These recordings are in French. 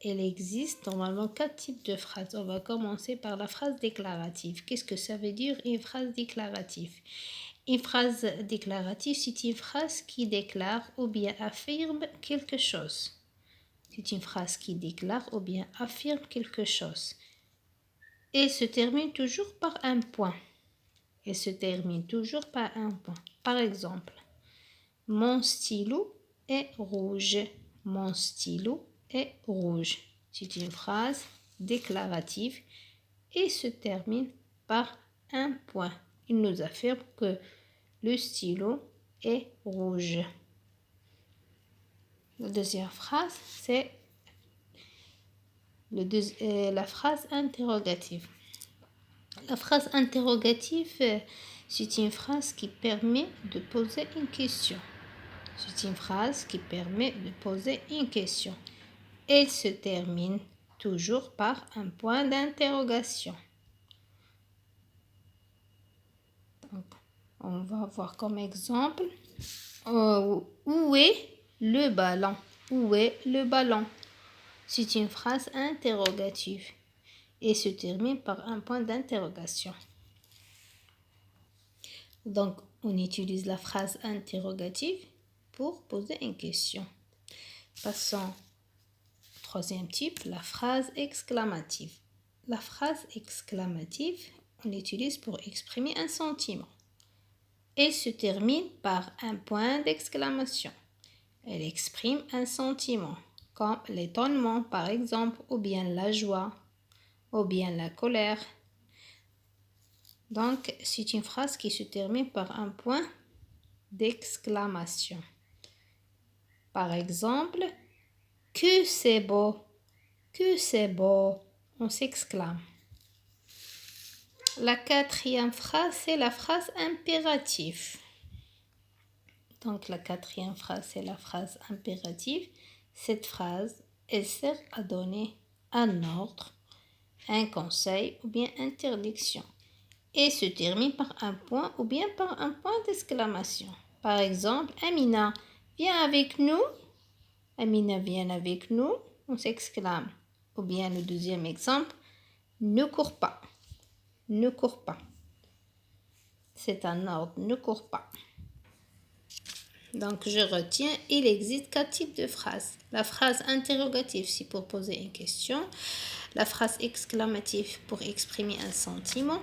il existe normalement 4 types de phrases. On va commencer par la phrase déclarative. Qu'est-ce que ça veut dire une phrase déclarative? Une phrase déclarative, c'est une phrase qui déclare ou bien affirme quelque chose. C'est une phrase qui déclare ou bien affirme quelque chose. Et se termine toujours par un point. Et se termine toujours par un point. Par exemple, mon stylo est rouge. Mon stylo est rouge. C'est une phrase déclarative et se termine par un point. Il nous affirme que le stylo est rouge. La deuxième phrase, c'est la phrase interrogative. La phrase interrogative, c'est une phrase qui permet de poser une question. C'est une phrase qui permet de poser une question. Elle se termine toujours par un point d'interrogation. Donc, on va voir comme exemple. Où est le ballon? Où est le ballon? C'est une phrase interrogative et se termine par un point d'interrogation. Donc, on utilise la phrase interrogative pour poser une question. Passons au troisième type, la phrase exclamative. La phrase exclamative, on l'utilise pour exprimer un sentiment. Elle se termine par un point d'exclamation. Elle exprime un sentiment, comme l'étonnement par exemple, ou bien la joie, ou bien la colère. Donc, c'est une phrase qui se termine par un point d'exclamation. Par exemple, que c'est beau, que c'est beau, on s'exclame. La quatrième phrase, c'est la phrase impérative. Donc, la quatrième phrase, c'est la phrase impérative. Cette phrase, elle sert à donner un ordre, un conseil ou bien interdiction. Et se termine par un point ou bien par un point d'exclamation. Par exemple, Amina, viens avec nous. Amina, viens avec nous. On s'exclame. Ou bien le deuxième exemple, ne cours pas. Ne cours pas. C'est un ordre, ne cours pas. Donc, je retiens, il existe 4 types de phrases. La phrase interrogative, c'est pour poser une question. La phrase exclamative, pour exprimer un sentiment.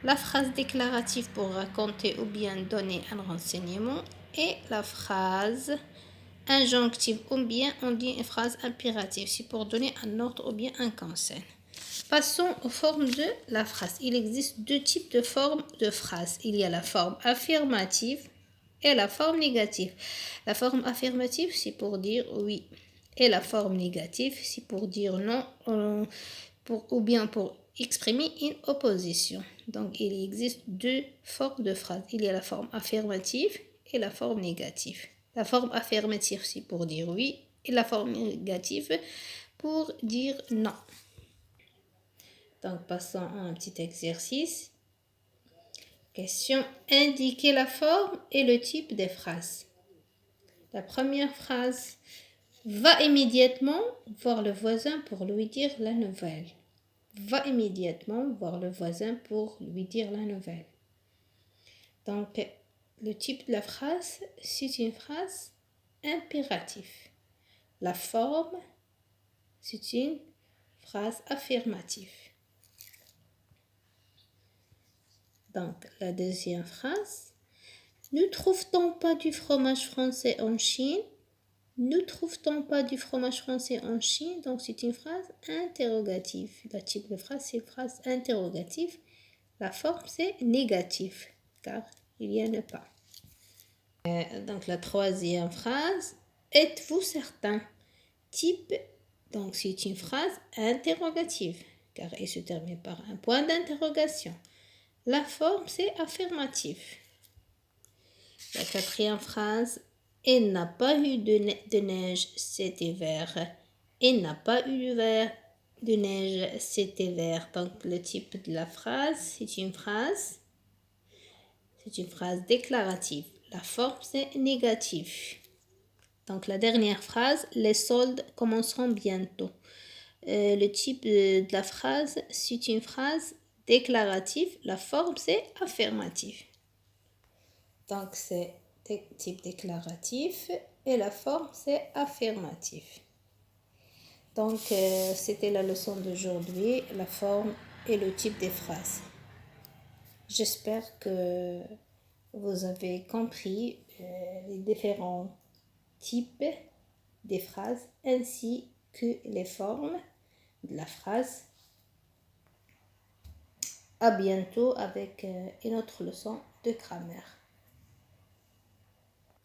La phrase déclarative, pour raconter ou bien donner un renseignement. Et la phrase injonctive, ou bien on dit une phrase impérative, c'est pour donner un ordre ou bien un conseil. Passons aux formes de la phrase. Il existe 2 types de formes de phrases. Il y a la forme affirmative et la forme négative. La forme affirmative, c'est pour dire oui. Et la forme négative, c'est pour dire non ou bien pour exprimer une opposition. Donc, il existe 2 formes de phrases. Il y a la forme affirmative et la forme négative. La forme affirmative, c'est pour dire oui. Et la forme négative, pour dire non. Donc, passons à un petit exercice. Question, indiquez la forme et le type des phrases. La première phrase, va immédiatement voir le voisin pour lui dire la nouvelle. Va immédiatement voir le voisin pour lui dire la nouvelle. Donc, le type de la phrase, c'est une phrase impérative. La forme, c'est une phrase affirmative. Donc, la deuxième phrase, ne trouve-t-on pas du fromage français en Chine? Ne trouve-t-on pas du fromage français en Chine? Donc, c'est une phrase interrogative. Le type de phrase, c'est une phrase interrogative. La forme, c'est négatif, car il n'y en a pas. Donc, la troisième phrase, êtes-vous certain? Type, donc c'est une phrase interrogative, car elle se termine par un point d'interrogation. La forme, c'est affirmatif. La quatrième phrase, il n'a pas eu de neige cet hiver. Il n'a pas eu de neige cet hiver. Donc, le type de la phrase, c'est une phrase déclarative. La forme, c'est négatif. Donc, la dernière phrase, les soldes commenceront bientôt. Le type de la phrase, c'est une phrase déclarative. La forme, c'est affirmatif. Donc, c'est type déclaratif et la forme, c'est affirmatif. Donc, c'était la leçon d'aujourd'hui, la forme et le type des phrases. J'espère que vous avez compris les différents types des phrases ainsi que les formes de la phrase. À bientôt avec une autre leçon de grammaire.